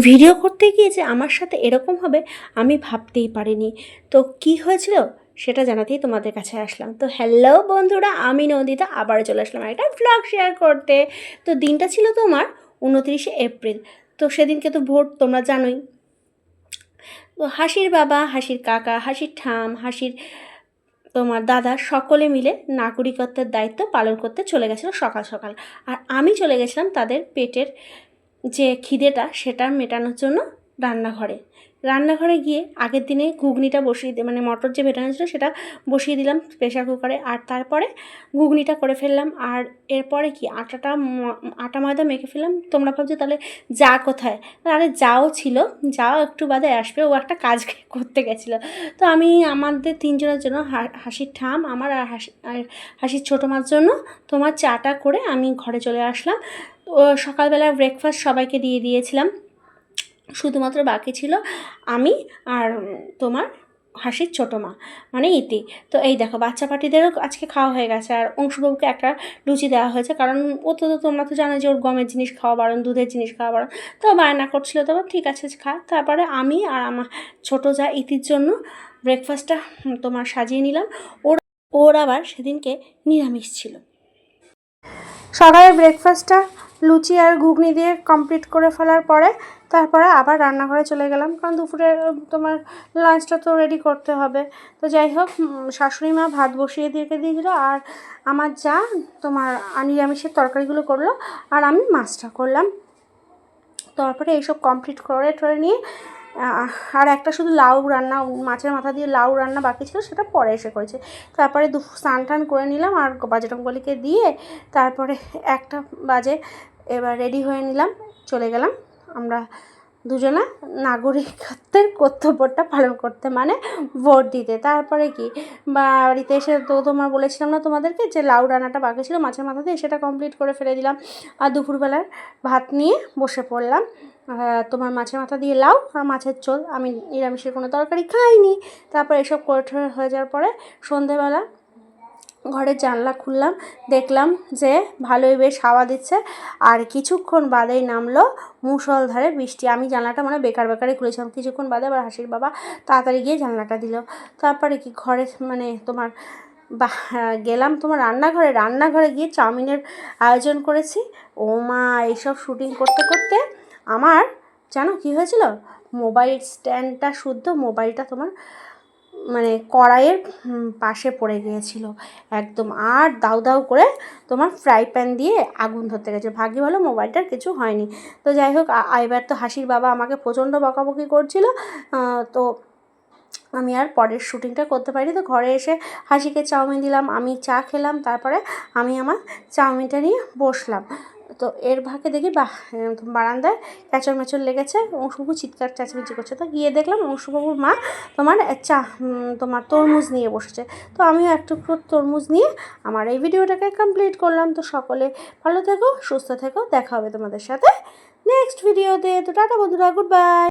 Video করতে গিয়ে যে আমার সাথে এরকম হবে আমি ভাবতেই পারিনি। তো কি হয়েছিল সেটা জানাতেই তোমাদের কাছে আসলাম। তো হ্যালো বন্ধুরা, আমি নন্দিতা আবার চলে আসলাম একটা ভ্লগ শেয়ার করতে। তো দিনটা ছিল তোমার 29শে এপ্রিল। তো সেদিনকে তো ভোট, তোমরা জানোই। তো হাসির বাবা, হাসির কাকা, হাসির ঠাম, হাসির তোমার দাদা সকলে মিলে নাগরিকত্বের দায়িত্ব পালন করতে চলে গেছিলো সকাল সকাল। আর আমি চলে গেছিলাম তাদের পেটের যে খিদেটা সেটা মেটানোর জন্য রান্নাঘরে গিয়ে আগের দিনে ঘুগনিটা বসিয়ে দিয়ে, মানে মটর যে ভেটানো ছিল সেটা বসিয়ে দিলাম প্রেশার কুকারে। আর তারপরে ঘুগনিটা করে ফেললাম। আর এরপরে কি আটা ময়দা মেখে ফেললাম। তোমরা ভাবছো তাহলে যা কোথায়? আরে যাও ছিল, যাও একটু বাদে আসবে, ও একটা কাজ করতে গেছিলো। তো আমি আমাদের তিনজনের জন্য হাসির ঠাম, আমার আর হাসির ছোটো মার জন্য তোমার চাটা করে আমি ঘরে চলে আসলাম। সকালবেলা ব্রেকফাস্ট সবাইকে দিয়ে দিয়েছিলাম, শুধুমাত্র বাকি ছিল আমি আর তোমার হাসির ছোটো মা, মানে ইতি। তো এই দেখো বাচ্চা পার্টিদেরও আজকে খাওয়া হয়ে গেছে। আর অংশুবাবুকে একটা লুচি দেওয়া হয়েছে, কারণ ও তো তোমরা তো জানো যে ওর গমের জিনিস খাওয়া বারণ, দুধের জিনিস খাওয়া বারণ। তো বায়না করছিল, তো ঠিক আছে খা। তারপরে আমি আর আমার ছোটো যা ইতির জন্য ব্রেকফাস্টটা তোমার সাজিয়ে নিলাম। ওর আবার সেদিনকে নিরামিষ ছিল। সকালের ব্রেকফাস্টটা লুচি আর ঘুগনি দিয়ে কমপ্লিট করে ফেলার পরে তারপরে আবার রান্নাঘরে চলে গেলাম, কারণ দুপুরে তোমার লাঞ্চটা তো রেডি করতে হবে। তো যাই হোক, শাশুড়ি মা ভাত বসিয়ে দিয়েছিল, আর আমার যা তোমার নিরামিষের তরকারিগুলো করলো, আর আমি মাছটা করলাম। তারপরে এইসব কমপ্লিট করে নিয়ে আর একটা শুধু লাউ রান্না, মাছের মাথা দিয়ে লাউ রান্না বাকি ছিল, সেটা পরে এসে করেছে। তারপরে স্নান টান করে নিলাম আর বাজেটঙ্গলিকে দিয়ে তারপরে 1টা বাজে এবার রেডি হয়ে নিলাম, চলে গেলাম আমরা দুজনা নাগরিকত্বের কর্তব্যটা পালন করতে, মানে ভোট দিতে। তারপরে কি বাড়িতে এসে তো তোমার বলেছিলাম না তোমাদেরকে যে লাউ রান্নাটা বাকি ছিল মাছের মাথা দিয়ে, সেটা কমপ্লিট করে ফেলে দিলাম। আর দুপুরবেলার ভাত নিয়ে বসে পড়লাম, তোমার মাছের মাথা দিয়ে লাউ আর মাছের ঝোল। আমি নিরামিষের কোনো তরকারি খাইনি। তারপর এসব করে হয়ে যাওয়ার পরে সন্ধেবেলা ঘরের জানলা খুললাম, দেখলাম যে ভালোই বেশ হাওয়া দিচ্ছে। আর কিছুক্ষণ বাদেই নামলো মুষলধারে বৃষ্টি। আমি জানলাটা মানে বেকারই খুলেছিলাম। কিছুক্ষণ বাদে আবার হাসির বাবা তাড়াতাড়ি গিয়ে জানলাটা দিল। তারপরে কি ঘরে মানে তোমার গেলাম তোমার রান্নাঘরে গিয়ে চাউমিনের আয়োজন করেছি। ও মা, এইসব শুটিং করতে করতে আমার জানো কী হয়েছিল, মোবাইল স্ট্যান্ডটা মোবাইলটা তোমার মানে কড়াইয়ের পাশে পড়ে গিয়েছিল একদম। আর দাউ দাউ করে তোমার ফ্রাই প্যান দিয়ে আগুন ধরতে গেছে। ভাগ্য ভালো মোবাইলটার কিছু হয়নি। তো যাই হোক, এবার তো হাসির বাবা আমাকে প্রচণ্ড বকাবকি করছিল। তো আমি আর পরের শুটিংটা করতে পারিনি। তো ঘরে এসে হাসিকে চাউমিন দিলাম, আমি চা খেলাম, তারপরে আমি আমার চাউমিনটা নিয়ে বসলাম। তো এর ভাগে দেখি বারান্দায় ক্যাচর লেগেছে, অংশুবাবু চিৎকার চেঁচামেচি করছে। তো গিয়ে দেখলাম অংশুবাবুর মা তোমার তরমুজ নিয়ে বসেছে। তো আমিও একটু তরমুজ নিয়ে আমার এই ভিডিওটাকে কমপ্লিট করলাম। তো সকলে ভালো থেকো, সুস্থ থেকো, দেখা হবে তোমাদের সাথে নেক্সট ভিডিওতে। তো টাটা বন্ধুরা, গুড বাই।